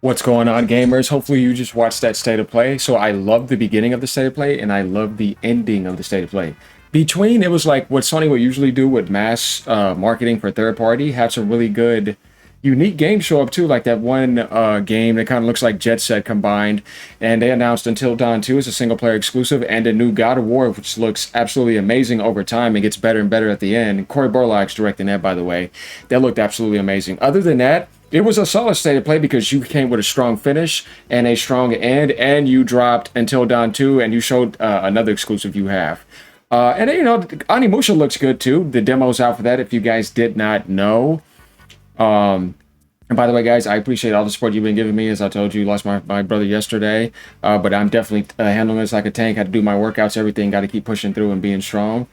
What's going on, gamers? Hopefully you just watched that state of play. So I love the beginning of the state of play and I love the ending of the state of play. Between, it was like what Sony would usually do with mass marketing for third party, have some really good unique games show up too, like that one game that kind of looks like Jet Set combined. And they announced Until Dawn 2 is a single player exclusive, and a new God of War, which looks absolutely amazing over time and gets better and better at the end. Corey Borlaug's directing that, by the way. That looked absolutely amazing. Other than that, it was a solid state of play because you came with a strong finish and a strong end, and you dropped Until Dawn 2, and you showed another exclusive you have. And you know, Animusha looks good too. The demo's out for that if you guys did not know. And by the way, guys, I appreciate all the support you've been giving me. As I told you, lost my brother yesterday, but I'm definitely handling this like a tank. Had to do my workouts, everything. Got to keep pushing through and being strong.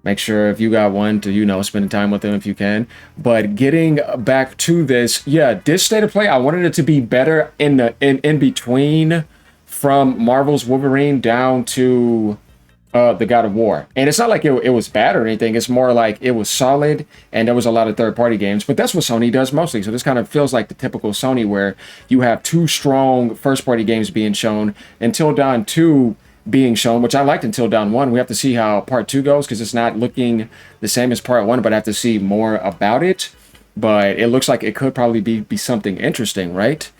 Make sure if you got one to, you know, spending time with them if you can. But getting back to this, yeah, this state of play, I wanted it to be better in between from Marvel's Wolverine down to the God of War. And it's not like it was bad or anything. It's more like it was solid and there was a lot of third-party games. But that's what Sony does mostly. So this kind of feels like the typical Sony where you have two strong first-party games being shown. Until Dawn 2 being shown, which I liked Until Dawn 1. We have to see how Part 2 goes because it's not looking the same as Part 1, but I have to see more about it. But it looks like it could probably be something interesting, right?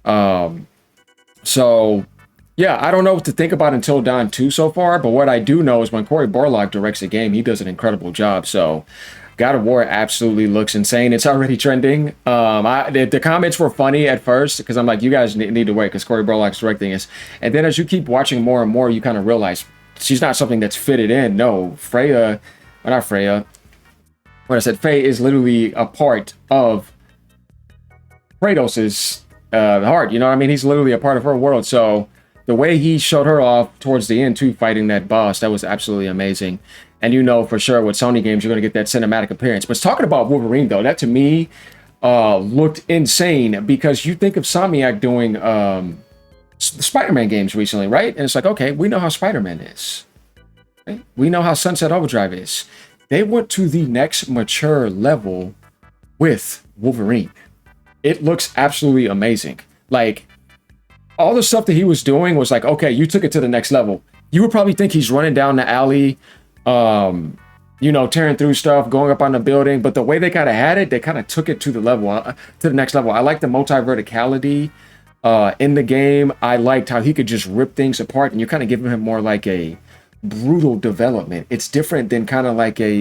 So, yeah, I don't know what to think about Until Dawn 2 so far, but what I do know is when Corey Borlaug directs a game, he does an incredible job. So, God of War absolutely looks insane. It's already trending. The comments were funny at first because I'm like, you guys need to wait because Corey Borlaug's directing this. And then as you keep watching more and more, you kind of realize she's not something that's fitted in. No, Freya, well, not Freya. When I said Faye is literally a part of Kratos's heart. You know what I mean? He's literally a part of her world. So the way he showed her off towards the end too, fighting that boss, that was absolutely amazing. And you know for sure with Sony games, you're going to get that cinematic appearance. But talking about Wolverine, though, that to me looked insane because you think of Insomniac doing the Spider-Man games recently, right? And it's like, okay, we know how Spider-Man is. Right? We know how Sunset Overdrive is. They went to the next mature level with Wolverine. It looks absolutely amazing. Like, all the stuff that he was doing was like, okay, you took it to the next level. You would probably think he's running down the alley, you know, tearing through stuff, going up on the building. But the way they kind of had it, they kind of took it to the level, to the next level. I like the multi-verticality in the game. I liked how he could just rip things apart, and you're kind of giving him more like a brutal development. It's different than kind of like a,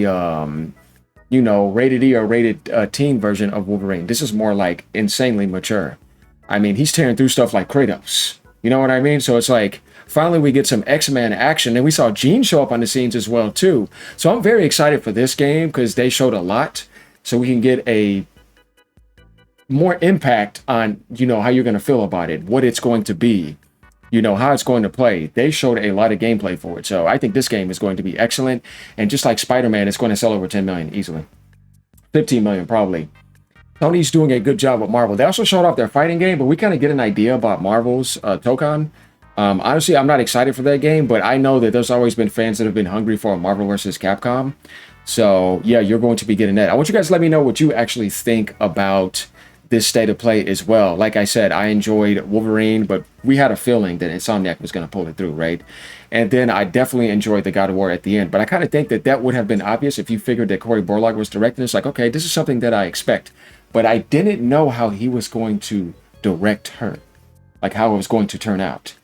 you know, rated E or rated teen version of Wolverine. This is more like insanely mature. I mean, he's tearing through stuff like Kratos. You know what I mean? So it's like, finally we get some X-Men action, and we saw Jean show up on the scenes as well too. So I'm very excited for this game because they showed a lot, so we can get a more impact on, you know, how you're going to feel about it, what it's going to be, you know, how it's going to play. They showed a lot of gameplay for it, so I think this game is going to be excellent. And just like Spider-Man, it's going to sell over 10 million easily, 15 million probably. Sony's doing a good job with Marvel. They also showed off their fighting game, but we kind of get an idea about Marvel's Tokon. Honestly, I'm not excited for that game, but I know that there's always been fans that have been hungry for a Marvel vs. Capcom. So, yeah, you're going to be getting that. I want you guys to let me know what you actually think about this state of play as well. Like I said, I enjoyed Wolverine, but we had a feeling that Insomniac was going to pull it through, right? And then I definitely enjoyed the God of War at the end. But I kind of think that that would have been obvious if you figured that Corey Borlaug was directing. It's like, okay, this is something that I expect. But I didn't know how he was going to direct her, like how it was going to turn out.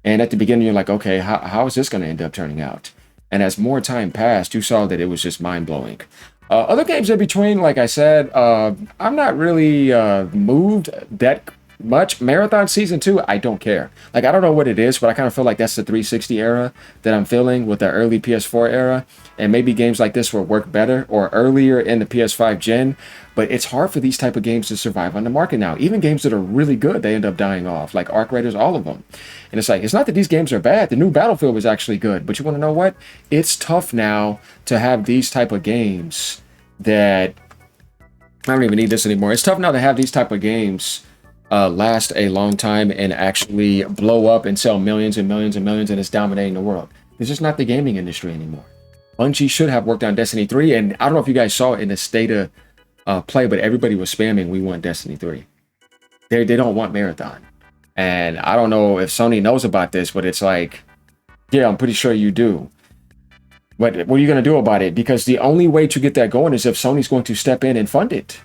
And at the beginning, you're like, okay, how is this going to end up turning out? And as more time passed, you saw that it was just mind-blowing. Other games in between, like I said, I'm not really moved that much. Marathon Season 2, I don't care. Like, I don't know what it is, but I kind of feel like that's the 360 era that I'm feeling with the early PS4 era. And maybe games like this will work better or earlier in the PS5 gen. But it's hard for these type of games to survive on the market now. Even games that are really good, they end up dying off, like Arc Raiders, all of them. And it's like, it's not that these games are bad. The new Battlefield was actually good. But you want to know what? It's tough now to have these type of games that... I don't even need this anymore. It's tough now to have these type of games last a long time and actually blow up and sell millions and millions and millions, and it's dominating the world. It's just not the gaming industry anymore. Bungie should have worked on Destiny 3, and I don't know if you guys saw it in the state of play, but everybody was spamming, we want Destiny 3. They don't want Marathon. And I don't know if Sony knows about this, but it's like, yeah, I'm pretty sure you do. What are you going to do about it? Because the only way to get that going is if Sony's going to step in and fund it.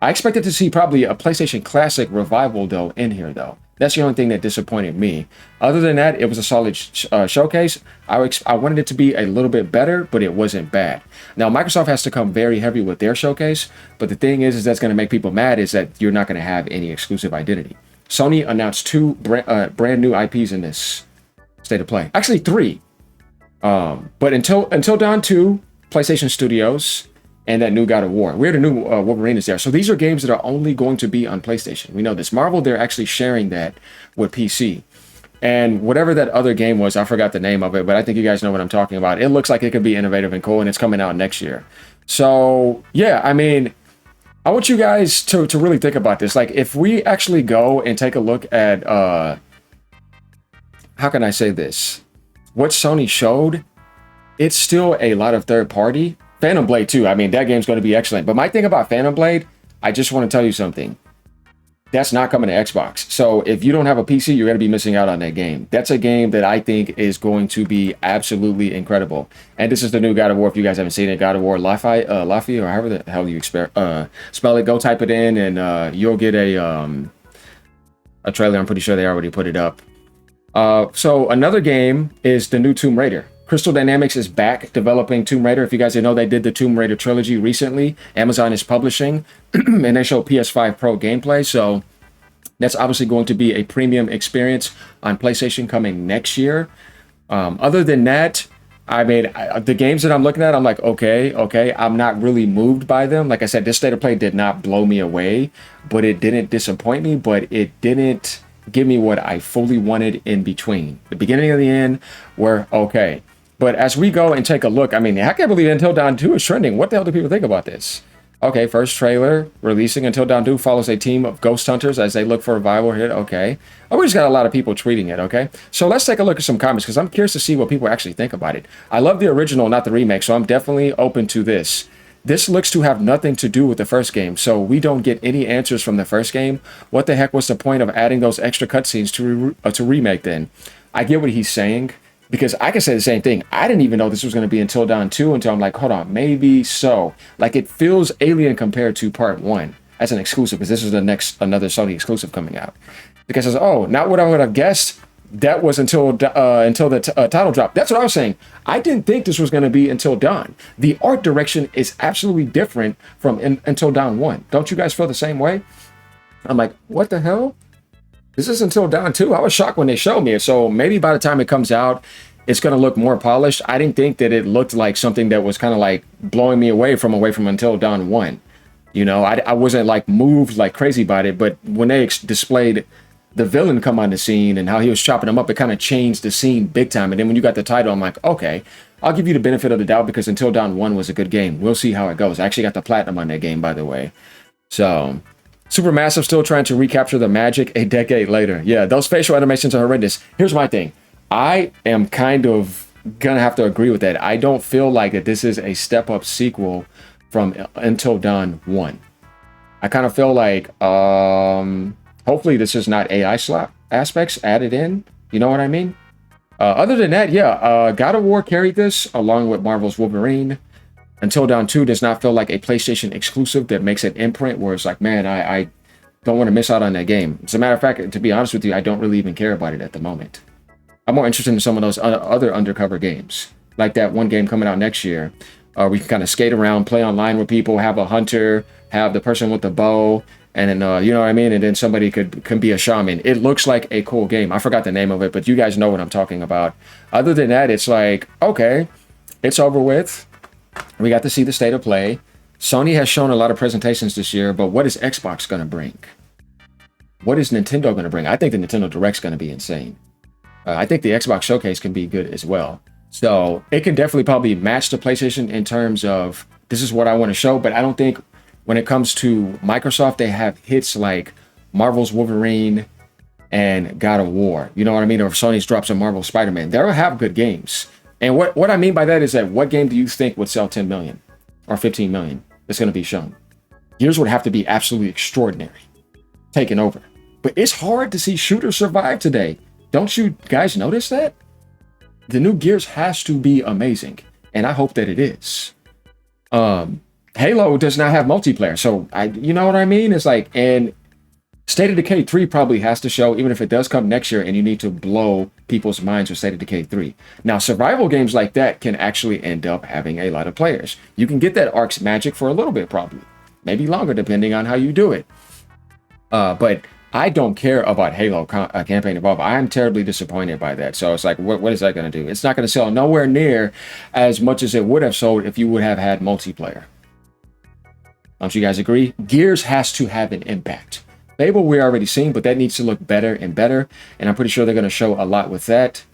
I expected to see probably a PlayStation Classic revival, though, in here, though. That's the only thing that disappointed me. Other than that, it was a solid showcase. I wanted it to be a little bit better, but it wasn't bad. Now, Microsoft has to come very heavy with their showcase, but the thing is that's going to make people mad is that you're not going to have any exclusive identity. Sony announced 2 brand new IPs in this state of play. Actually, 3. But until Dawn 2, PlayStation Studios, and that new God of War. We're the new Wolverine is there. So these are games that are only going to be on PlayStation. We know this. Marvel, they're actually sharing that with PC. And whatever that other game was, I forgot the name of it, but I think you guys know what I'm talking about. It looks like it could be innovative and cool, and it's coming out next year. So, yeah, I mean, I want you guys to really think about this. Like, if we actually go and take a look at, how can I say this? What Sony showed, it's still a lot of third party. Phantom Blade 2, I mean, that game's going to be excellent. But my thing about Phantom Blade, I just want to tell you something. That's not coming to Xbox. So if you don't have a PC, you're going to be missing out on that game. That's a game that I think is going to be absolutely incredible. And this is the new God of War. If you guys haven't seen it, God of War Laufey, or however the hell you spell it, go type it in and you'll get a trailer. I'm pretty sure they already put it up. So another game is the new Tomb Raider. Crystal Dynamics is back developing Tomb Raider. If you guys didn't know, they did the Tomb Raider trilogy recently. Amazon is publishing, and they show PS5 Pro gameplay. So that's obviously going to be a premium experience on PlayStation coming next year. Other than that, I mean, the games that I'm looking at, I'm like, okay. I'm not really moved by them. Like I said, this state of play did not blow me away, but it didn't disappoint me, but it didn't give me what I fully wanted in between. The beginning and the end were okay. But as we go and take a look, I mean, I can't believe Until Dawn 2 is trending. What the hell do people think about this? Okay, first trailer releasing. Until Dawn 2 follows a team of ghost hunters as they look for a revival hit. Okay. Oh, we just got a lot of people tweeting it, okay? So let's take a look at some comments because I'm curious to see what people actually think about it. I love the original, not the remake, so I'm definitely open to this. This looks to have nothing to do with the first game, so we don't get any answers from the first game. What the heck was the point of adding those extra cutscenes to remake then? I get what he's saying. Because I can say the same thing. I didn't even know this was going to be Until Dawn 2 until I'm like, hold on, maybe so. Like, it feels alien compared to part 1 as an exclusive, because this is another Sony exclusive coming out. Because it's, oh, not what I would have guessed. That was until the title drop. That's what I was saying. I didn't think this was going to be Until Dawn. The art direction is absolutely different from Until Dawn 1. Don't you guys feel the same way? I'm like, what the hell? This is Until Dawn 2. I was shocked when they showed me it. So maybe by the time it comes out, it's going to look more polished. I didn't think that it looked like something that was kind of like blowing me away from Until Dawn 1. You know, I wasn't like moved like crazy about it. But when they displayed the villain come on the scene and how he was chopping them up, it kind of changed the scene big time. And then when you got the title, I'm like, okay, I'll give you the benefit of the doubt because Until Dawn 1 was a good game. We'll see how it goes. I actually got the platinum on that game, by the way. So Supermassive still trying to recapture the magic a decade later. Yeah, those facial animations are horrendous. Here's my thing. I am kind of gonna have to agree with that. I don't feel like that this is a step-up sequel from Until Dawn 1. I kind of feel like hopefully this is not AI slap aspects added in. You know what I mean? Other than that, yeah, God of War carried this along with Marvel's Wolverine. Until Dawn 2 does not feel like a PlayStation exclusive that makes an imprint where it's like, man, I don't want to miss out on that game. As a matter of fact, to be honest with you, I don't really even care about it at the moment. I'm more interested in some of those other undercover games, like that one game coming out next year. We can kind of skate around, play online with people, have a hunter, have the person with the bow, and then, you know what I mean? And then somebody can be a shaman. It looks like a cool game. I forgot the name of it, but you guys know what I'm talking about. Other than that, it's like, okay, it's over with. We got to see the state of play. Sony has shown a lot of presentations this year, but what is Xbox going to bring? What is Nintendo going to bring? I think the Nintendo Direct's going to be insane. I think the Xbox Showcase can be good as well. So it can definitely probably match the PlayStation in terms of this is what I want to show, but I don't think when it comes to Microsoft, they have hits like Marvel's Wolverine and God of War. You know what I mean? Or if Sony's drops a Marvel Spider-Man, they'll have good games. And what I mean by that is that what game do you think would sell 10 million or 15 million that's going to be shown? Yours would have to be absolutely extraordinary. taking over. But it's hard to see shooters survive today. Don't you guys notice that? The new Gears has to be amazing, and I hope that it is. Halo does not have multiplayer, so you know what I mean? It's like, and State of Decay 3 probably has to show, even if it does come next year and you need to blow people's minds with State of Decay 3. Now, survival games like that can actually end up having a lot of players. You can get that Ark's magic for a little bit, probably. Maybe longer, depending on how you do it. But I don't care about Halo Campaign Evolve. I'm terribly disappointed by that. So it's like, what is that going to do? It's not going to sell nowhere near as much as it would have sold if you would have had multiplayer. Don't you guys agree? Gears has to have an impact. Fable we're already seeing, but that needs to look better and better. And I'm pretty sure they're going to show a lot with that.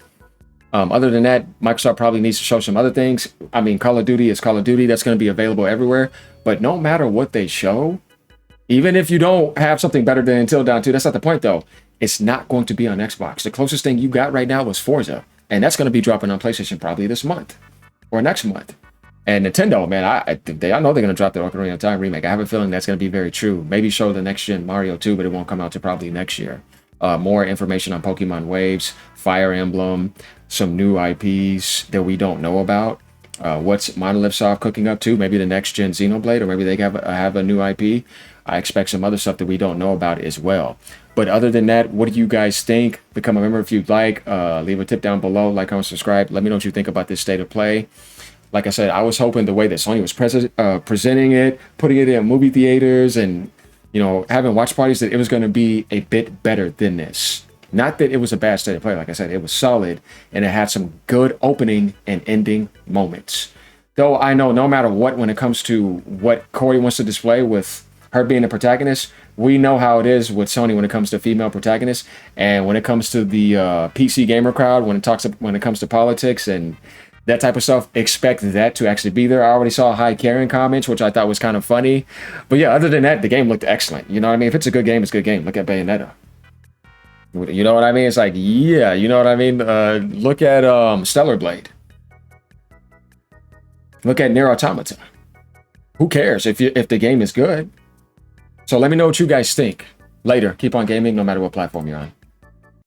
Other than that, Microsoft probably needs to show some other things. I mean, Call of Duty is Call of Duty. That's going to be available everywhere. But no matter what they show, even if you don't have something better than Until Dawn 2, that's not the point though. It's not going to be on Xbox. The closest thing you got right now was Forza. And that's going to be dropping on PlayStation probably this month or next month. And Nintendo, man, I know they're going to drop the Ocarina of Time remake. I have a feeling that's going to be very true. Maybe show the next gen Mario 2, but it won't come out to probably next year. More information on Pokemon Waves, Fire Emblem, some new IPs that we don't know about. What's Monolith Soft cooking up to? Maybe the next gen Xenoblade, or maybe they have a new IP. I expect some other stuff that we don't know about as well. But other than that, what do you guys think? Become a member if you'd like. Leave a tip down below, like, comment, subscribe. Let me know what you think about this state of play. Like I said, I was hoping the way that Sony was presenting it, putting it in movie theaters and, you know, having watch parties, that it was going to be a bit better than this. Not that it was a bad state of play. Like I said, it was solid and it had some good opening and ending moments. Though I know no matter what, when it comes to what Corey wants to display with her being the protagonist, we know how it is with Sony when it comes to female protagonists. And when it comes to the PC gamer crowd, when it comes to politics and that type of stuff, expect that to actually be there. I already saw high Karen comments, which I thought was kind of funny. But yeah, other than that, the game looked excellent. You know what I mean? If it's a good game, it's a good game. Look at Bayonetta. You know what I mean? It's like, yeah, you know what I mean? Look at Stellar Blade. Look at Nier Automata. Who cares if the game is good? So let me know what you guys think. Later, keep on gaming no matter what platform you're on.